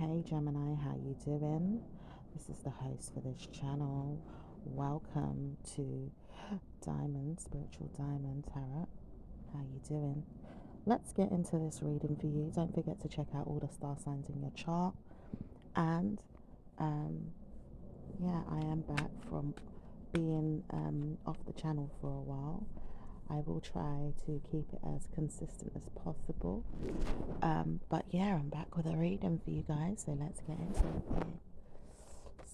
Hey Gemini, how you doing? This is the host for this channel. Welcome to Spiritual Diamond Tarot. How you doing? Let's get into this reading for you. Don't forget to check out all the star signs in your chart. And I am back from being off the channel for a while. I will try to keep it as consistent as possible. But yeah, I'm back with a reading for you guys, so let's get into it here.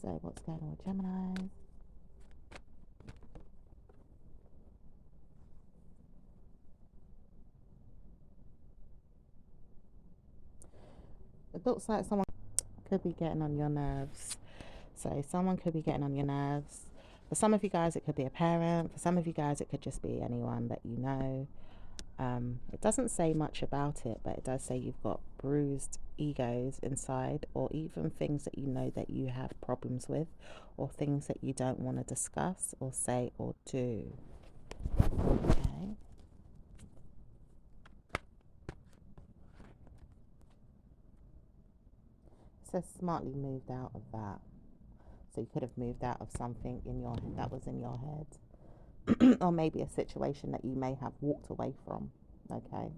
So what's going on with Gemini? It looks like someone could be getting on your nerves. So someone could be getting on your nerves. For some of you guys, it could be a parent. For some of you guys, it could just be anyone that you know. It doesn't say much about it, but it does say you've got bruised egos inside, or even things that you know that you have problems with, or things that you don't want to discuss or say or do. Okay. It says smartly moved out of that. So you could have moved out of something in your head that was in your head. Or maybe a situation that you may have walked away from. Okay.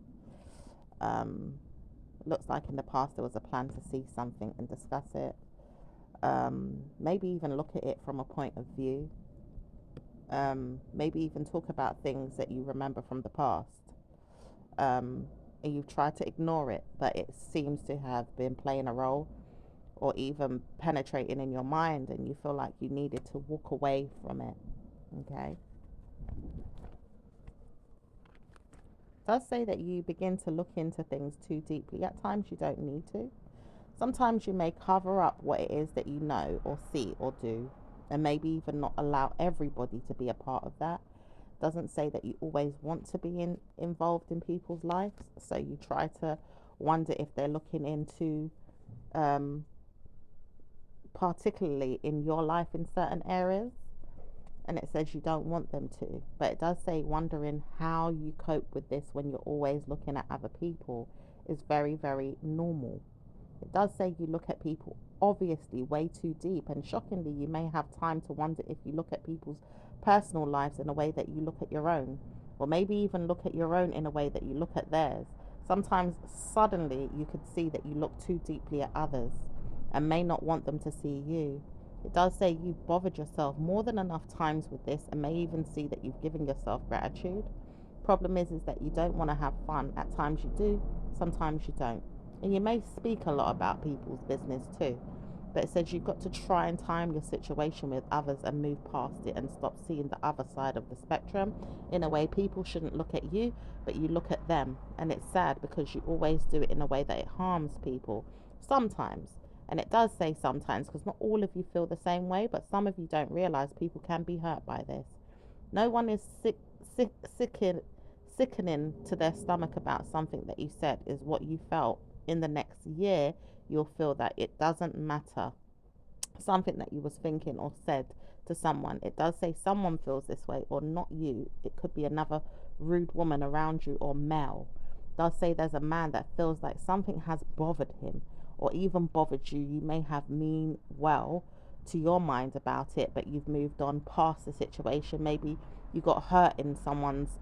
Looks like in the past there was a plan to see something and discuss it. Maybe even look at it from a point of view. Maybe even talk about things that you remember from the past. And you've tried to ignore it, but it seems to have been playing a role or even penetrating in your mind, and you feel like you needed to walk away from it. Okay. It does say that you begin to look into things too deeply. At times you don't need to. Sometimes you may cover up what it is that you know or see or do, and maybe even not allow everybody to be a part of that. Doesn't say that you always want to be involved in people's lives, so you try to wonder if they're looking into particularly in your life in certain areas, and it says you don't want them to, but it does say wondering how you cope with this when you're always looking at other people is very, very normal. It does say you look at people obviously way too deep, and shockingly you may have time to wonder if you look at people's personal lives in a way that you look at your own, or maybe even look at your own in a way that you look at theirs. Sometimes suddenly you could see that you look too deeply at others and may not want them to see you. It does say you've bothered yourself more than enough times with this, and may even see that you've given yourself gratitude. Problem is that you don't want to have fun. At times you do, sometimes you don't. And you may speak a lot about people's business too. But it says you've got to try and time your situation with others and move past it and stop seeing the other side of the spectrum. In a way, people shouldn't look at you, but you look at them. And it's sad because you always do it in a way that it harms people. Sometimes. And it does say sometimes, because not all of you feel the same way, but some of you don't realize people can be hurt by this. No one is sickening to their stomach about something that you said is what you felt. In the next year, you'll feel that it doesn't matter. Something that you was thinking or said to someone, it does say someone feels this way, or not you. It could be another rude woman around you, or male. It does say there's a man that feels like something has bothered him or even bothered you. You may have mean well to your mind about it, but you've moved on past the situation. Maybe you got hurt in someone's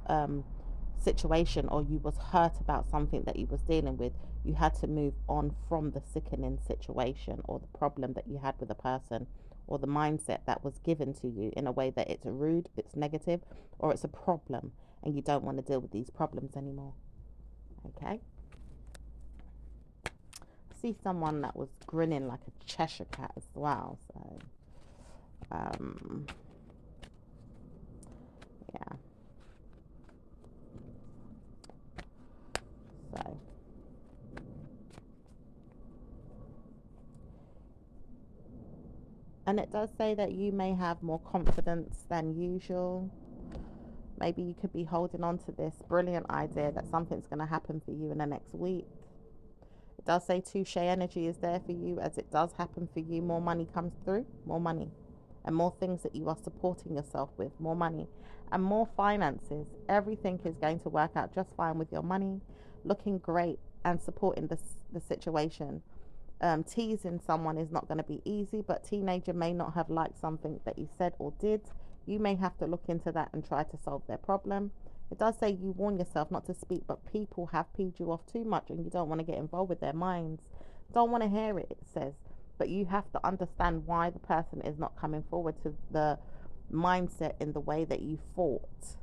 situation, or you was hurt about something that you was dealing with. You had to move on from the sickening situation or the problem that you had with a person, or the mindset that was given to you in a way that it's rude, it's negative, or it's a problem, and you don't want to deal with these problems anymore. Okay. See someone that was grinning like a Cheshire cat as well. So, yeah. So, and it does say that you may have more confidence than usual. Maybe you could be holding on to this brilliant idea that something's going to happen for you in the next week. It does say touche energy is there for you. As it does happen for you, more money comes through, more money, and more things that you are supporting yourself with, more money and more finances. Everything is going to work out just fine with your money, looking great and supporting the situation. Teasing someone is not going to be easy, but teenager may not have liked something that you said or did. You may have to look into that and try to solve their problem. It does say you warn yourself not to speak, but people have peed you off too much and you don't want to get involved with their minds. Don't want to hear it, it says. But you have to understand why the person is not coming forward to the mindset in the way that you thought.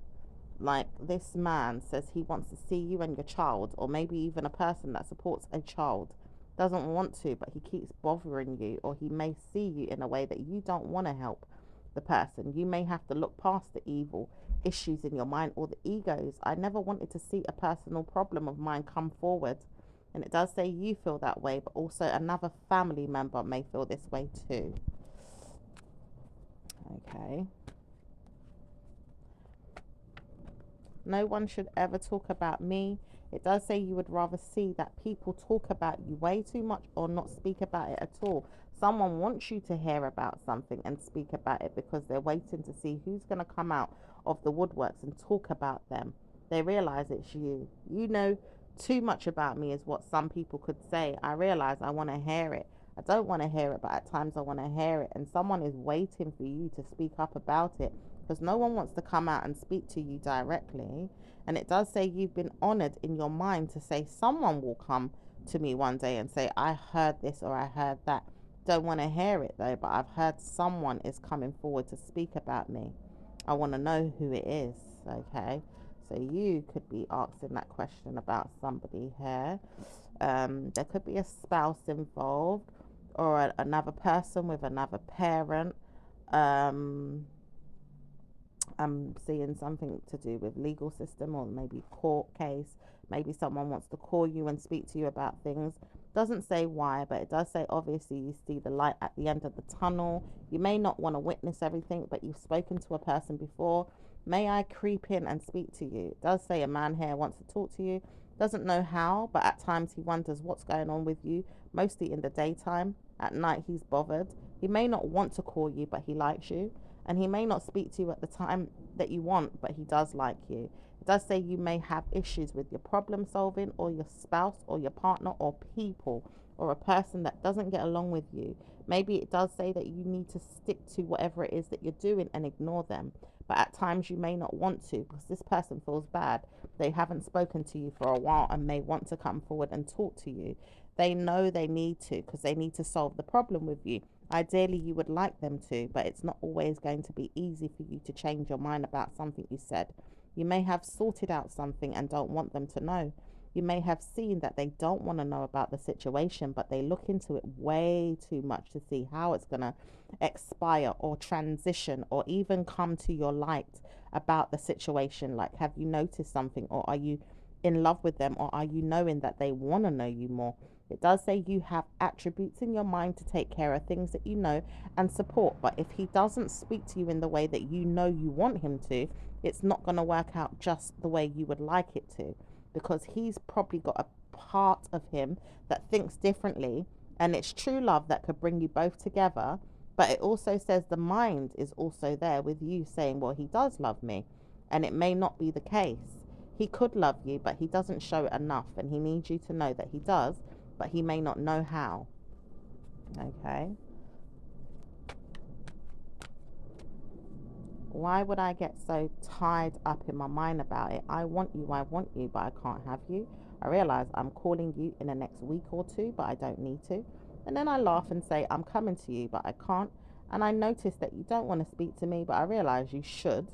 Like this man says he wants to see you and your child, or maybe even a person that supports a child doesn't want to, but he keeps bothering you, or he may see you in a way that you don't want to help the person. You may have to look past the evil issues in your mind or the egos. I never wanted to see a personal problem of mine come forward. And it does say you feel that way, but also another family member may feel this way too. Okay. No one should ever talk about me. It does say you would rather see that people talk about you way too much or not speak about it at all. Someone wants you to hear about something and speak about it because they're waiting to see who's going to come out of the woodworks and talk about them. They realize it's you. You know too much about me is what some people could say. I realize I want to hear it. I don't want to hear it, but at times I want to hear it. And someone is waiting for you to speak up about it because no one wants to come out and speak to you directly. And it does say you've been honored in your mind to say someone will come to me one day and say, I heard this or I heard that. Don't want to hear it though, but I've heard someone is coming forward to speak about me. I want to know who it is, okay? So you could be asking that question about somebody here. There could be a spouse involved or another person with another parent. I'm seeing something to do with legal system or maybe court case. Maybe someone wants to call you and speak to you about things. Doesn't say why, but it does say obviously you see the light at the end of the tunnel. You may not want to witness everything, but you've spoken to a person before. May I creep in and speak to you? It does say a man here wants to talk to you. Doesn't know how, but at times he wonders what's going on with you, mostly in the daytime. At night he's bothered. He may not want to call you, but he likes you. And he may not speak to you at the time that you want, but he does like you. It does say you may have issues with your problem solving or your spouse or your partner or people or a person that doesn't get along with you. Maybe it does say that you need to stick to whatever it is that you're doing and ignore them. But at times you may not want to because this person feels bad. They haven't spoken to you for a while and may want to come forward and talk to you. They know they need to because they need to solve the problem with you. Ideally, you would like them to, but it's not always going to be easy for you to change your mind about something you said. You may have sorted out something and don't want them to know. You may have seen that they don't want to know about the situation, but they look into it way too much to see how it's going to expire or transition or even come to your light about the situation. Like, have you noticed something, or are you in love with them, or are you knowing that they want to know you more? It does say you have attributes in your mind to take care of things that you know and support. But if he doesn't speak to you in the way that you know you want him to, it's not going to work out just the way you would like it to. Because he's probably got a part of him that thinks differently. And it's true love that could bring you both together. But it also says the mind is also there with you saying, well, he does love me. And it may not be the case. He could love you, but he doesn't show it enough. And he needs you to know that he does, but he may not know how. Okay. Why would I get so tied up in my mind about it? I want you, but I can't have you. I realize I'm calling you in the next week or two, but I don't need to. And then I laugh and say, I'm coming to you, but I can't. And I notice that you don't want to speak to me, but I realize you should.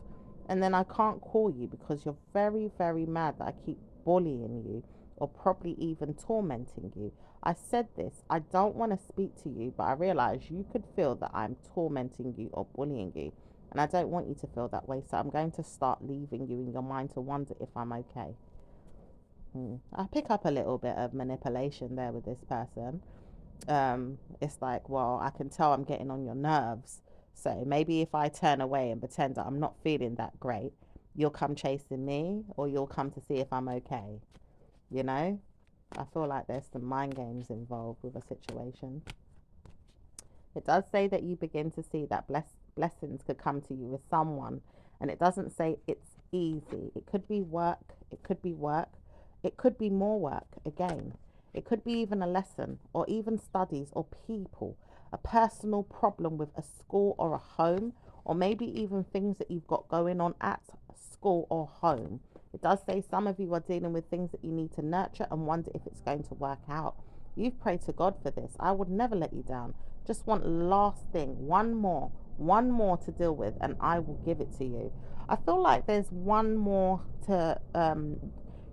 And then I can't call you because you're very, very mad that I keep bullying you or probably even tormenting you. I said this, I don't want to speak to you, but I realize you could feel that I'm tormenting you or bullying you. And I don't want you to feel that way, so I'm going to start leaving you in your mind to wonder if I'm okay. I pick up a little bit of manipulation there with this person. It's like, well, I can tell I'm getting on your nerves. So maybe if I turn away and pretend that I'm not feeling that great, you'll come chasing me or you'll come to see if I'm okay. You know? I feel like there's some mind games involved with a situation. It does say that you begin to see that blessings could come to you with someone. And it doesn't say it's easy. It could be work. It could be work. It could be more work again. It could be even a lesson or even studies or people, a personal problem with a school or a home, or maybe even things that you've got going on at school or home. It does say some of you are dealing with things that you need to nurture and wonder if it's going to work out. You've prayed to God for this. I would never let you down. Just one last thing, one more to deal with, and I will give it to you. I feel like there's one more to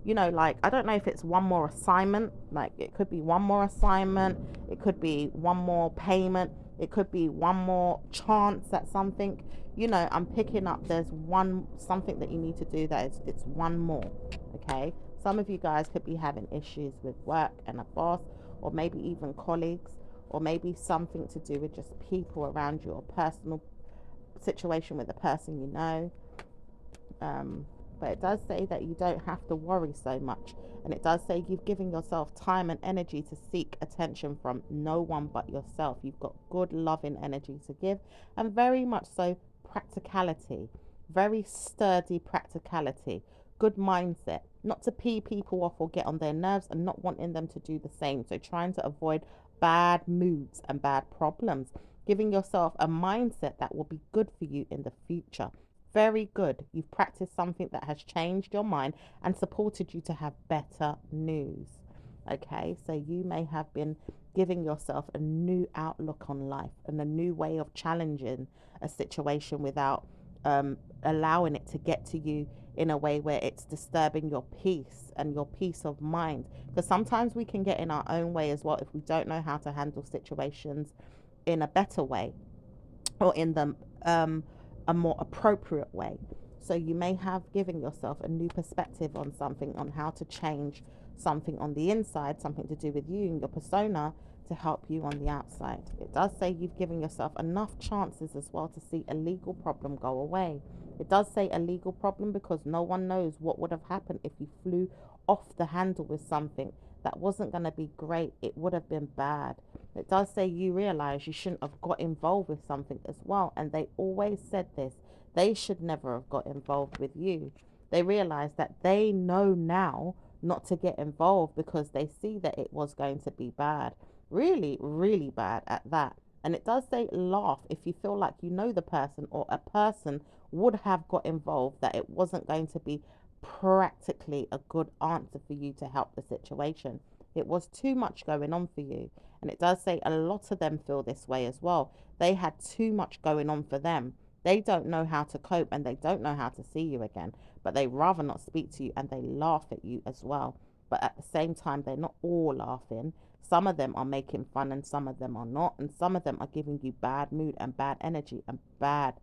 like, I don't know if it's one more assignment, like it could be one more assignment, it could be one more payment, it could be one more chance at something. I'm picking up there's one something that you need to do, that is, it's one more. Okay, some of you guys could be having issues with work and a boss, or maybe even colleagues, or maybe something to do with just people around you, or personal situation with a person um, but it does say that you don't have to worry so much. And it does say you've given yourself time and energy to seek attention from no one but yourself. You've got good, loving energy to give, and very much so practicality, very sturdy practicality, good mindset, not to pee people off or get on their nerves, and not wanting them to do the same. So trying to avoid bad moods and bad problems, giving yourself a mindset that will be good for you in the future. Very good. You've practiced something that has changed your mind and supported you to have better news. Okay, so you may have been giving yourself a new outlook on life and a new way of challenging a situation without allowing it to get to you in a way where it's disturbing your peace and your peace of mind. Because sometimes we can get in our own way as well if we don't know how to handle situations in a better way, or in the a more appropriate way. So you may have given yourself a new perspective on something, on how to change something on the inside, something to do with you and your persona, to help you on the outside. It does say you've given yourself enough chances as well to see a legal problem go away. It does say a legal problem because no one knows what would have happened if you flew off the handle with something that wasn't going to be great. It would have been bad. It does say you realize you shouldn't have got involved with something as well. And they always said this. They should never have got involved with you. They realize that they know now not to get involved because they see that it was going to be bad. Really, really bad at that. And it does say laugh if you feel like you know the person, or a person would have got involved, that it wasn't going to be practically a good answer for you to help the situation. It was too much going on for you. And it does say a lot of them feel this way as well. They had too much going on for them. They don't know how to cope, and they don't know how to see you again, but they rather not speak to you, and they laugh at you as well. But at the same time, they're not all laughing. Some of them are making fun and some of them are not. And some of them are giving you bad mood and bad energy and bad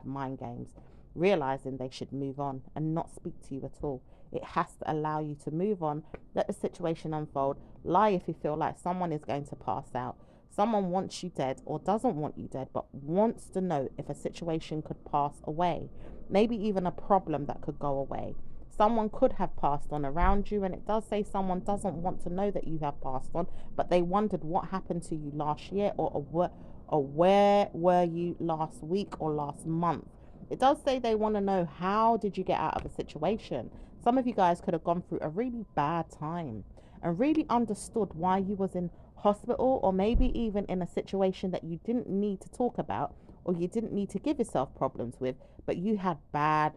mind games, realizing they should move on and not speak to you at all. It has to allow you to move on, let the situation unfold. Lie if you feel like someone is going to pass out. Someone wants you dead, or doesn't want you dead, but wants to know if a situation could pass away. Maybe even a problem that could go away. Someone could have passed on around you, and it does say someone doesn't want to know that you have passed on, but they wondered what happened to you last year, or where were you last week or last month. It does say they want to know, how did you get out of a situation? Some of you guys could have gone through a really bad time and really understood why you was in hospital, or maybe even in a situation that you didn't need to talk about, or you didn't need to give yourself problems with, but you had bad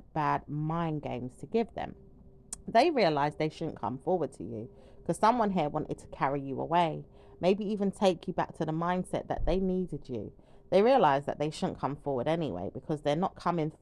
mind games to give them. They realized they shouldn't come forward to you because someone here wanted to carry you away, maybe even take you back to the mindset that they needed you. They realized that they shouldn't come forward anyway, because they're not coming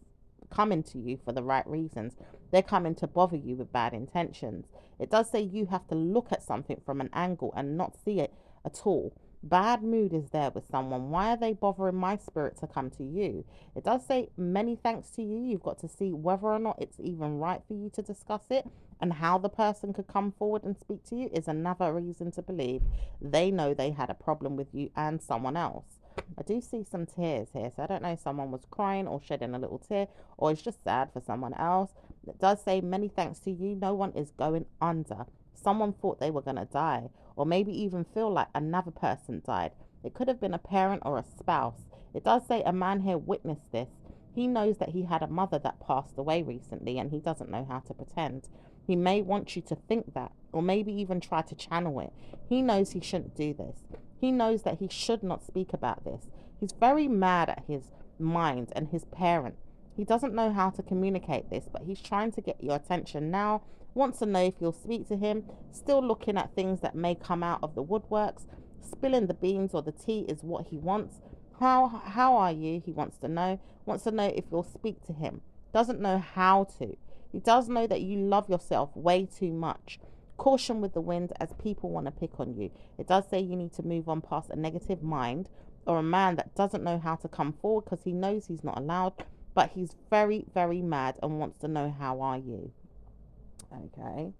to you for the right reasons. They're coming to bother you with bad intentions. It does say you have to look at something from an angle and not see it at all. Bad mood is there with someone. Why are they bothering my spirit to come to you? It does say many thanks to you. You've got to see whether or not it's even right for you to discuss it, and how the person could come forward and speak to you is another reason to believe they know they had a problem with you and someone else. I do see some tears here, so I don't know if someone was crying or shedding a little tear, or is just sad for someone else. It does say many thanks to you. No one is going under. Someone thought they were going to die, or maybe even feel like another person died. It could have been a parent or a spouse. It does say a man here witnessed this. He knows that he had a mother that passed away recently, and he doesn't know how to pretend. He may want you to think that, or maybe even try to channel it. He knows he shouldn't do this. He knows that he should not speak about this. He's very mad at his mind and his parent. He doesn't know how to communicate this, but he's trying to get your attention now, wants to know if you'll speak to him, still looking at things that may come out of the woodworks. Spilling the beans or the tea is what he wants. How are you? He wants to know. Wants to know if you'll speak to him. Doesn't know how to. He does know that you love yourself way too much. Caution with the wind, as people want to pick on you. It does say you need to move on past a negative mind or a man that doesn't know how to come forward because he knows he's not allowed, but he's very, very mad and wants to know how are you. Okay.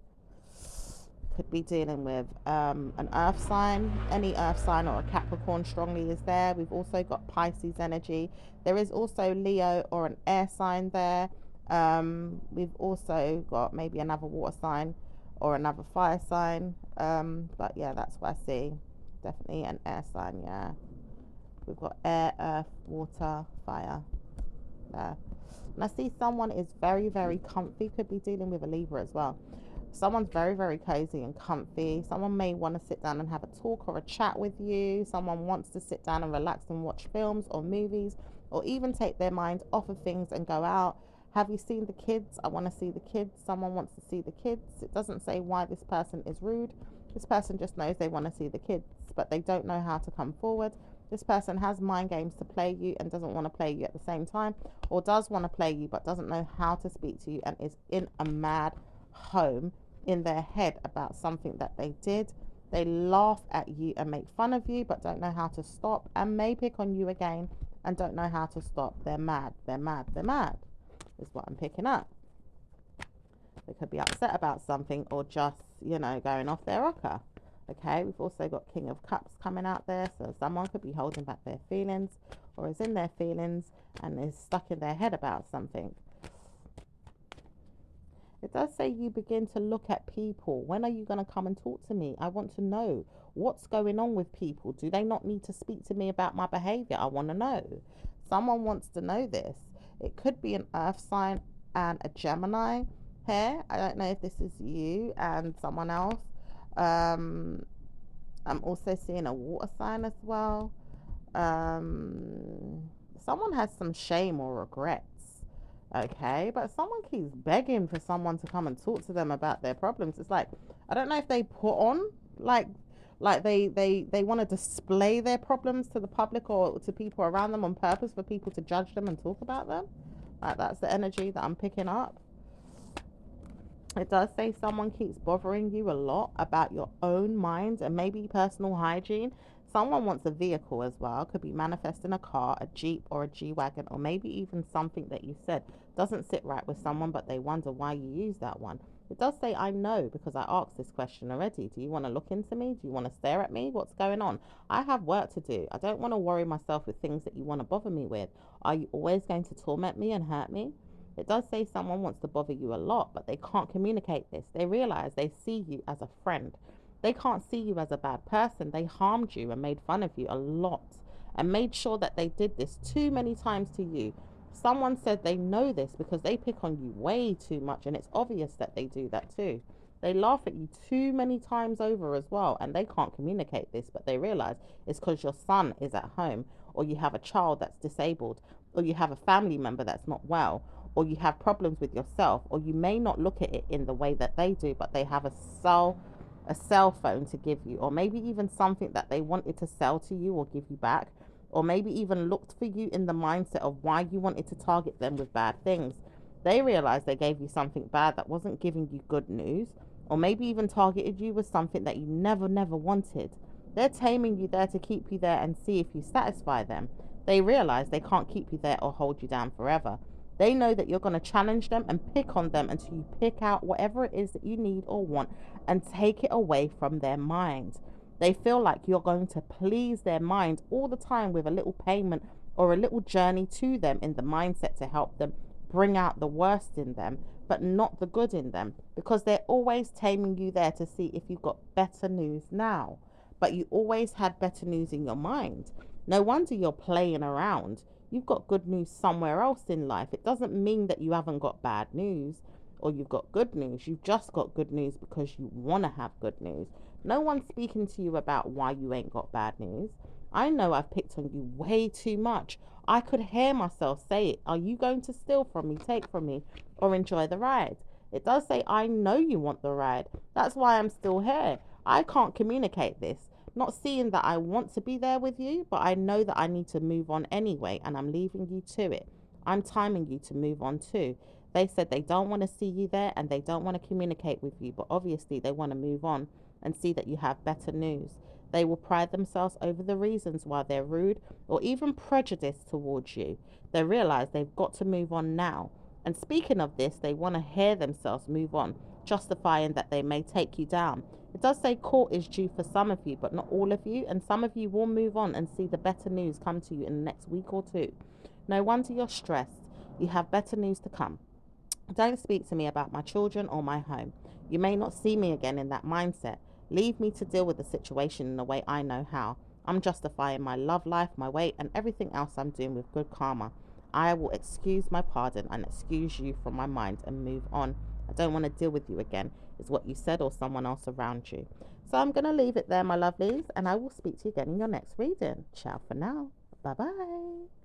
Could be dealing with an earth sign. Any earth sign or a Capricorn strongly is there. We've also got Pisces energy. There is also Leo or an air sign there. We've also got maybe another water sign or another fire sign. But yeah, that's what I see. Definitely an air sign, yeah. We've got air, earth, water, fire there. And I see someone is very, very comfy. Could be dealing with a Libra as well. Someone's very, very cozy and comfy. Someone may want to sit down and have a talk or a chat with you. Someone wants to sit down and relax and watch films or movies, or even take their mind off of things and go out. Have you seen the kids? I want to see the kids. Someone wants to see the kids. It doesn't say why this person is rude. This person just knows they want to see the kids, but they don't know how to come forward. This person has mind games to play you and doesn't want to play you at the same time, or does want to play you but doesn't know how to speak to you and is in a mad home in their head about something that they did. They laugh at you and make fun of you but don't know how to stop, and may pick on you again and don't know how to stop. They're mad, they're mad, they're mad is what I'm picking up. They could be upset about something or just, going off their rocker. Okay, we've also got King of Cups coming out there, so someone could be holding back their feelings or is in their feelings and is stuck in their head about something. It does say you begin to look at people. When are you going to come and talk to me? I want to know what's going on with people. Do they not need to speak to me about my behavior? I want to know. Someone wants to know this. It could be an earth sign and a Gemini here. I don't know if this is you and someone else. I'm also seeing a water sign as well. Someone has some shame or regrets. Okay, but someone keeps begging for someone to come and talk to them about their problems. It's like, I don't know if they put on like they want to display their problems to the public or to people around them on purpose for people to judge them and talk about them. Like, that's the energy that I'm picking up. It does say someone keeps bothering you a lot about your own mind and maybe personal hygiene. Someone wants a vehicle as well. Could be manifesting a car, a Jeep or a G-Wagon, or maybe even something that you said doesn't sit right with someone, but they wonder why you use that one. It does say I know because I asked this question already. Do you want to look into me? Do you want to stare at me? What's going on? I have work to do. I don't want to worry myself with things that you want to bother me with. Are you always going to torment me and hurt me? It does say someone wants to bother you a lot, but they can't communicate this. They realize they see you as a friend. They can't see you as a bad person. They harmed you and made fun of you a lot and made sure that they did this too many times to you. Someone said they know this because they pick on you way too much, and it's obvious that they do that too. They laugh at you too many times over as well, and they can't communicate this, but they realize it's because your son is at home, or you have a child that's disabled, or you have a family member that's not well, or you have problems with yourself, or you may not look at it in the way that they do, but they have a cell phone to give you, or maybe even something that they wanted to sell to you or give you back, or maybe even looked for you in the mindset of why you wanted to target them with bad things. They realized they gave you something bad that wasn't giving you good news, or maybe even targeted you with something that you never wanted. They're taming you there to keep you there and see if you satisfy them. They realize they can't keep you there or hold you down forever. They know that you're going to challenge them and pick on them until you pick out whatever it is that you need or want and take it away from their mind. They feel like you're going to please their mind all the time with a little payment or a little journey to them in the mindset to help them bring out the worst in them, but not the good in them, because they're always taming you there to see if you've got better news now. But you always had better news in your mind. No wonder you're playing around. You've got good news somewhere else in life. It doesn't mean that you haven't got bad news or you've got good news. You've just got good news because you want to have good news. No one's speaking to you about why you ain't got bad news. I know I've picked on you way too much. I could hear myself say it. Are you going to steal from me, take from me, or enjoy the ride? It does say, I know you want the ride. That's why I'm still here. I can't communicate this. Not seeing that I want to be there with you, but I know that I need to move on anyway, and I'm leaving you to it. I'm timing you to move on too. They said they don't want to see you there and they don't want to communicate with you, but obviously they want to move on and see that you have better news. They will pride themselves over the reasons why they're rude or even prejudiced towards you. They realize they've got to move on now. And speaking of this, they want to hear themselves move on, justifying that they may take you down. It does say court is due for some of you, but not all of you, and some of you will move on and see the better news come to you in the next week or two. No wonder you're stressed. You have better news to come. Don't speak to me about my children or my home. You may not see me again in that mindset. Leave me to deal with the situation in the way I know how. I'm justifying my love life, my weight, and everything else I'm doing with good karma. I will excuse my pardon and excuse you from my mind and move on. I don't want to deal with you again, is what you said or someone else around you. So I'm going to leave it there, my lovelies, and I will speak to you again in your next reading. Ciao for now. Bye-bye.